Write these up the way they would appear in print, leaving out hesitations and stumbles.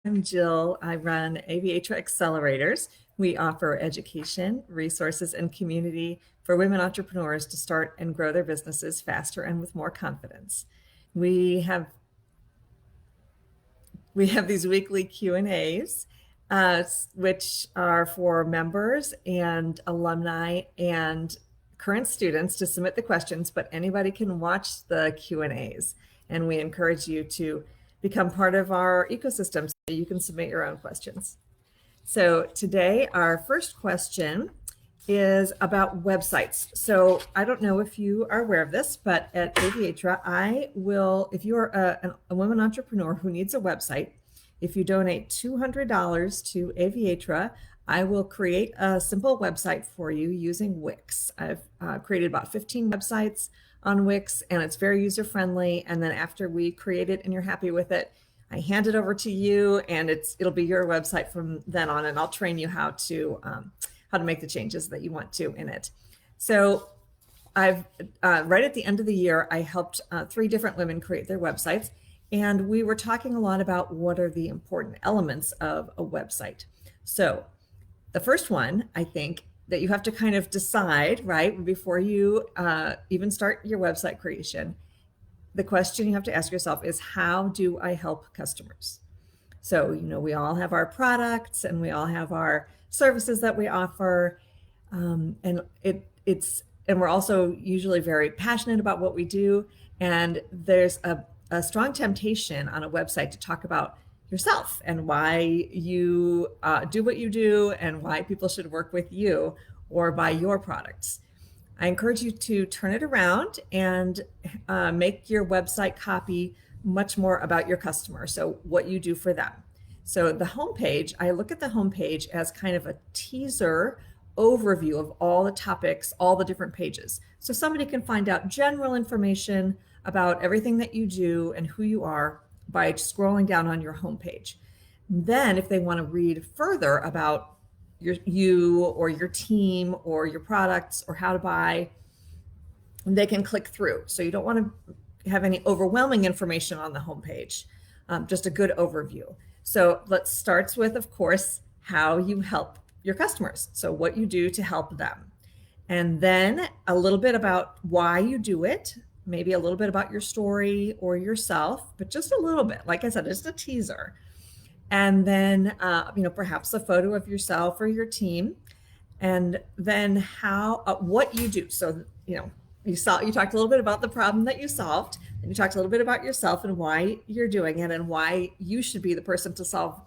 I'm Jill. I run Aviatra Accelerators. We offer education, resources, and community for women entrepreneurs to start and grow their businesses faster and with more confidence. We have we have these weekly Q&As, which are for members and alumni and current students to submit the questions, but anybody can watch the Q&As. And we encourage you to become part of our ecosystem so you can submit your own questions. So today, our first question is about websites. So I don't know if you are aware of this, but at Aviatra, if you are a women entrepreneur who needs a website, if you donate $200 to Aviatra, I will create a simple website for you using Wix. I've created about 15 websites on Wix, and it's very user-friendly. And then after we create it and you're happy with it, I hand it over to you, and it'll be your website from then on, and I'll train you how to make the changes that you want to in it. So I've right at the end of the year, I helped 3 different women create their websites, and we were talking a lot about what are the important elements of a website. So the first one, I think, that you have to kind of decide, right, before you even start your website creation, the question you have to ask yourself is, how do I help customers? So, we all have our products and we all have our services that we offer. And we're also usually very passionate about what we do. And there's a strong temptation on a website to talk about yourself and why you do what you do and why people should work with you or buy your products. I encourage you to turn it around and make your website copy much more about your customer. So what you do for them. So the homepage, I look at the homepage as kind of a teaser overview of all the topics, all the different pages. So somebody can find out general information about everything that you do and who you are by scrolling down on your homepage. Then if they want to read further about you or your team or your products or how to buy, they can click through. So you don't want to have any overwhelming information on the homepage, just a good overview. So let's start with, of course, how you help your customers. So what you do to help them. And then a little bit about why you do it, maybe a little bit about your story or yourself, but just a little bit. Like I said, just a teaser. And then, perhaps a photo of yourself or your team, and then what you do. So, you talked a little bit about the problem that you solved, and you talked a little bit about yourself and why you're doing it and why you should be the person to solve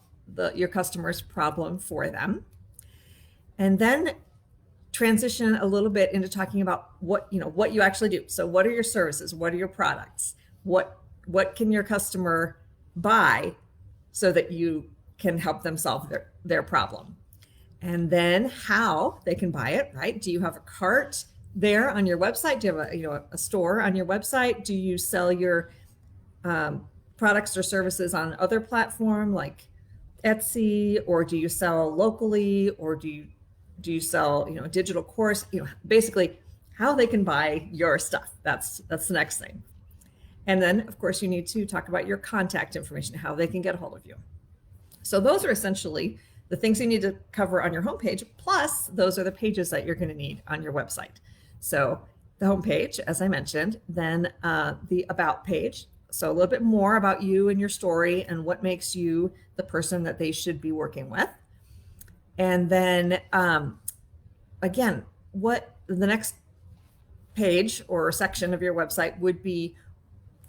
your customer's problem for them. And then transition a little bit into talking about what you actually do. So what are your services? What are your products? What can your customer buy so that you can help them solve their problem? And then how they can buy it, right? Do you have a cart there on your website? Do you have a store on your website? Do you sell your products or services on other platform like Etsy, or do you sell locally, or do you sell a digital course? Basically how they can buy your stuff. That's the next thing. And then, of course, you need to talk about your contact information, how they can get a hold of you. So those are essentially the things you need to cover on your homepage, plus those are the pages that you're going to need on your website. So the homepage, as I mentioned, then the about page. So a little bit more about you and your story and what makes you the person that they should be working with. And then, again, what the next page or section of your website would be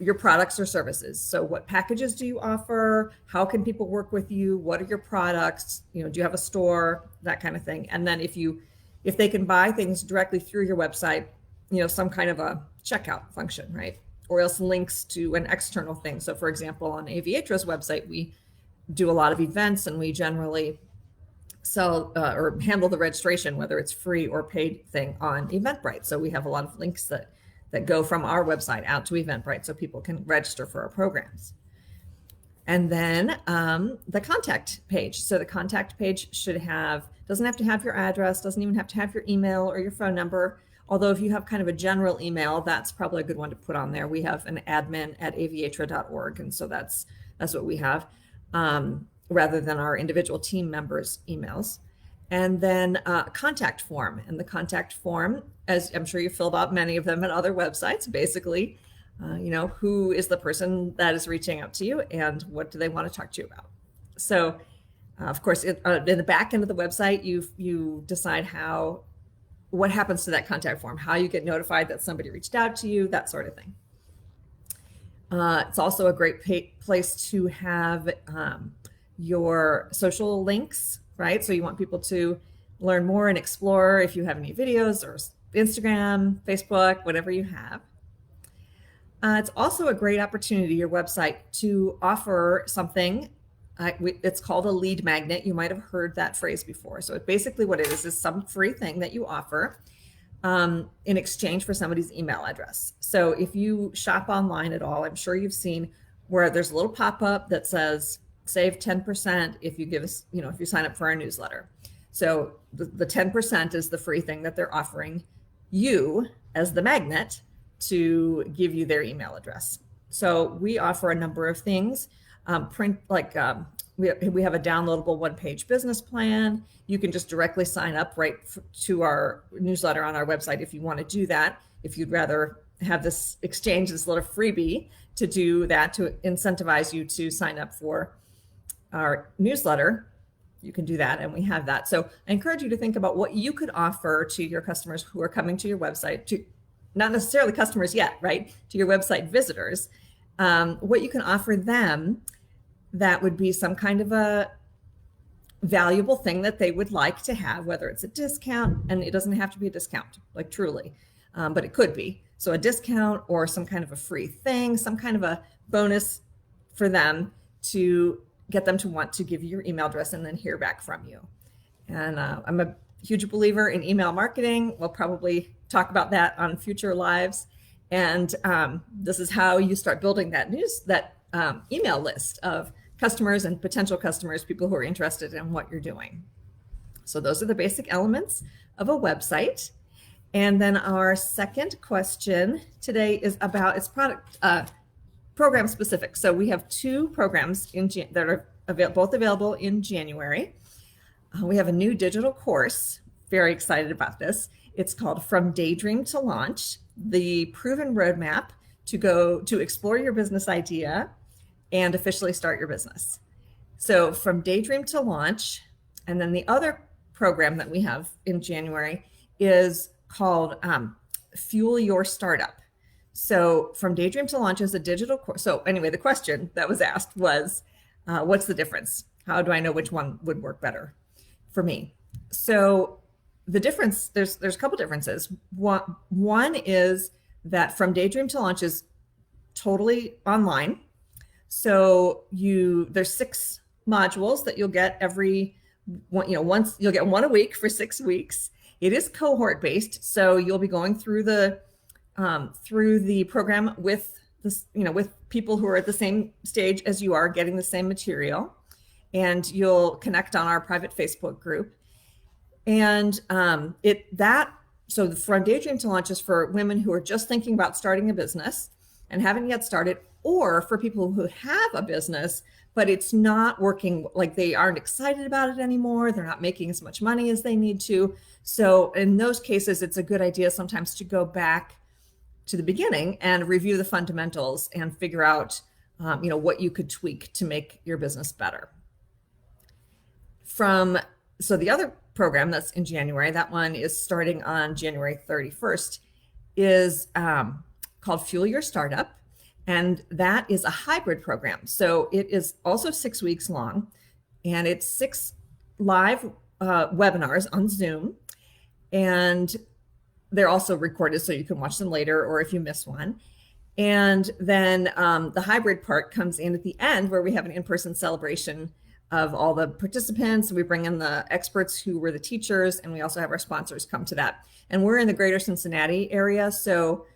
your products or services. So what packages do you offer? How can people work with you? What are your products? Do you have a store? That kind of thing. And then if they can buy things directly through your website, some kind of a checkout function, right? Or else links to an external thing. So for example, on Aviatra's website, we do a lot of events, and we generally sell or handle the registration, whether it's free or paid thing, on Eventbrite. So we have a lot of links that go from our website out to Eventbrite so people can register for our programs. And then the contact page. So the contact page doesn't have to have your address, doesn't even have to have your email or your phone number. Although if you have kind of a general email, that's probably a good one to put on there. We have an admin at aviatra.org, and so that's what we have. rather than our individual team members' emails. And then a contact form. And the contact form, as I'm sure you filled out many of them at other websites, basically, who is the person that is reaching out to you and what do they want to talk to you about. So, of course, in the back end of the website, you decide what happens to that contact form, how you get notified that somebody reached out to you, that sort of thing. It's also a great place to have your social links, right? So you want people to learn more and explore if you have any videos or Instagram, Facebook, whatever you have. It's also a great opportunity, your website, to offer something. It's called a lead magnet. You might have heard that phrase before. So basically what it is some free thing that you offer in exchange for somebody's email address. So if you shop online at all, I'm sure you've seen where there's a little pop-up that says save 10% if you give us, if you sign up for our newsletter. So the 10% is the free thing that they're offering you as the magnet to give you their email address. So we offer a number of things. We have a downloadable one-page business plan. You can just directly sign up right to our newsletter on our website if you want to do that. If you'd rather have this exchange, this little freebie to do that, to incentivize you to sign up for our newsletter, you can do that, and we have that. So I encourage you to think about what you could offer to your customers who are coming to your website, to not necessarily customers yet, right? To your website visitors, what you can offer them that would be some kind of a valuable thing that they would like to have, whether it's a discount, and it doesn't have to be a discount, like truly, but it could be. So a discount or some kind of a free thing, some kind of a bonus for them to get them to want to give you your email address and then hear back from you. And I'm a huge believer in email marketing. We'll probably talk about that on future lives. And this is how you start building that email list of customers and potential customers, people who are interested in what you're doing. So those are the basic elements of a website. And then our second question today is about its product program specific. So we have two programs that are both available in January. We have a new digital course. Very excited about this. It's called From Daydream to Launch, the proven roadmap to explore your business idea and officially start your business. So from Daydream to Launch. And then the other program that we have in January is called Fuel Your Startup. So from Daydream to Launch is a digital course. So anyway, the question that was asked was, what's the difference? How do I know which one would work better for me? So the difference, there's a couple differences. One is that From Daydream to Launch is totally online. So there's 6 modules that you'll get once you'll get one a week for 6 weeks. It is cohort based, so you'll be going through the program with with people who are at the same stage as you are, getting the same material, and you'll connect on our private Facebook group. And so the From Daydream to Launch is for women who are just thinking about starting a business and haven't yet started, or for people who have a business, but it's not working, like they aren't excited about it anymore. They're not making as much money as they need to. So in those cases, it's a good idea sometimes to go back to the beginning and review the fundamentals and figure out, what you could tweak to make your business better. So the other program that's in January, that one is starting on January 31st, is called Fuel Your Startup. And that is a hybrid program. So it is also 6 weeks long, and it's 6 live webinars on Zoom. And they're also recorded so you can watch them later, or if you miss one. And then the hybrid part comes in at the end, where we have an in-person celebration of all the participants. We bring in the experts who were the teachers, and we also have our sponsors come to that. And we're in the greater Cincinnati area, so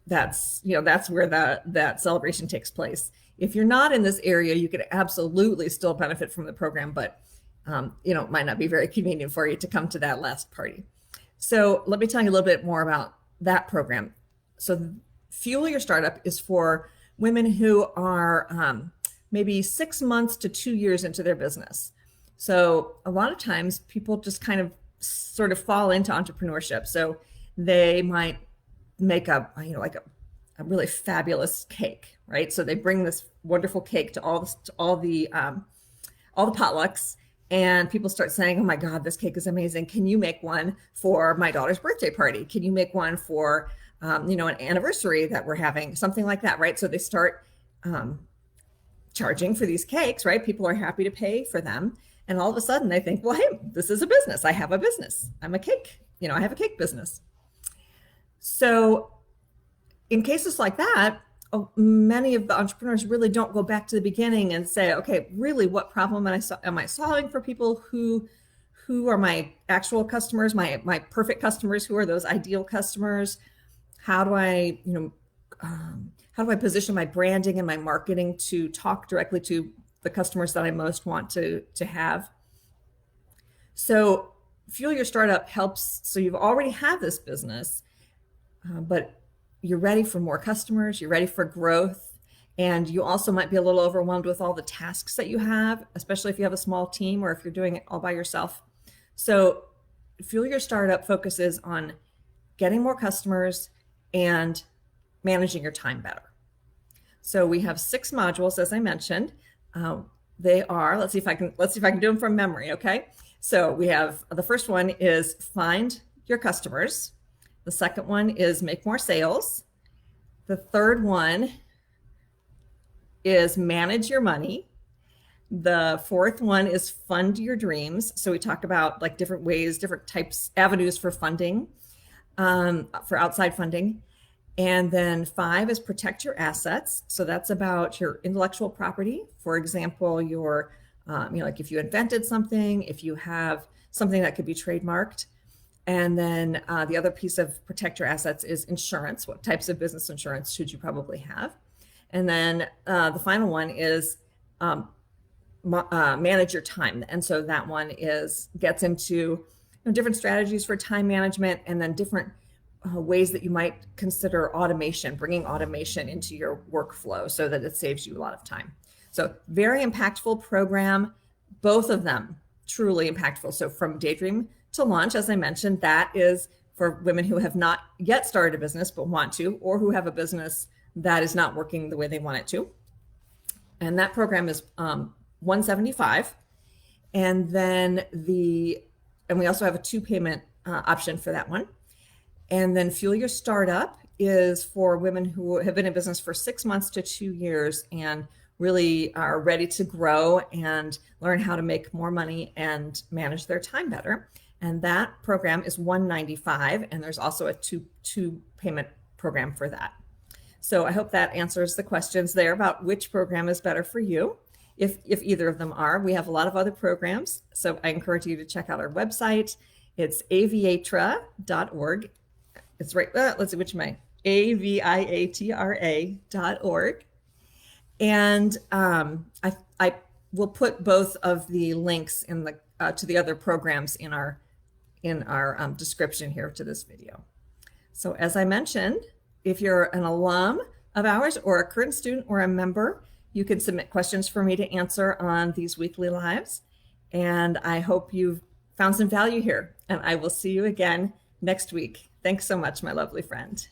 that's where that celebration takes place. If you're not in this area, you could absolutely still benefit from the program, but it might not be very convenient for you to come to that last party. So let me tell you a little bit more about that program. So Fuel Your Startup is for women who are maybe 6 months to 2 years into their business. So a lot of times people just kind of sort of fall into entrepreneurship. So they might make like a really fabulous cake, right? So they bring this wonderful cake to all the potlucks, and people start saying, "Oh my God, this cake is amazing! Can you make one for my daughter's birthday party? Can you make one for an anniversary that we're having?" Something like that, right? So they start charging for these cakes, right? People are happy to pay for them, and all of a sudden they think, "Well, hey, this is a business. I have a business. I'm a cake. I have a cake business." So in cases like that, many of the entrepreneurs really don't go back to the beginning and say, okay, really, what problem am I solving for people? Who are my actual customers, my perfect customers? Who are those ideal customers? How do I, how do I position my branding and my marketing to talk directly to the customers that I most want to have? So Fuel Your Startup helps. So you've already had this business, but you're ready for more customers, you're ready for growth, and you also might be a little overwhelmed with all the tasks that you have, especially if you have a small team or if you're doing it all by yourself. So Fuel Your Startup focuses on getting more customers and managing your time better. So we have 6 modules, as I mentioned. They are, let's see if I can do them from memory, okay? So we have, the first one is find your customers. The second one is make more sales. The third one is manage your money. The fourth one is fund your dreams. So we talk about like different ways, different types, avenues for funding, for outside funding. And then 5 is protect your assets. So that's about your intellectual property. For example, your, like if you invented something, if you have something that could be trademarked. And then the other piece of protect your assets is insurance. What types of business insurance should you probably have? And then the final one is manage your time. And so that one gets into different strategies for time management, and then different ways that you might consider automation, bringing automation into your workflow so that it saves you a lot of time. So very impactful program, both of them truly impactful. So from Daydream to Launch, as I mentioned, that is for women who have not yet started a business but want to, or who have a business that is not working the way they want it to. And that program is $175. And then we also have a 2 payment option for that one. And then Fuel Your Startup is for women who have been in business for 6 months to 2 years and really are ready to grow and learn how to make more money and manage their time better. And that program is $195, and there's also a two payment program for that. So I hope that answers the questions there about which program is better for you. If either of them are, we have a lot of other programs. So I encourage you to check out our website. It's aviatra.org. It's right, let's see, which am I? aviatra.org. And I will put both of the links in the to the other programs in our description here to this video. So as I mentioned, if you're an alum of ours or a current student or a member, you can submit questions for me to answer on these weekly lives. And I hope you've found some value here, and I will see you again next week. Thanks so much, my lovely friend.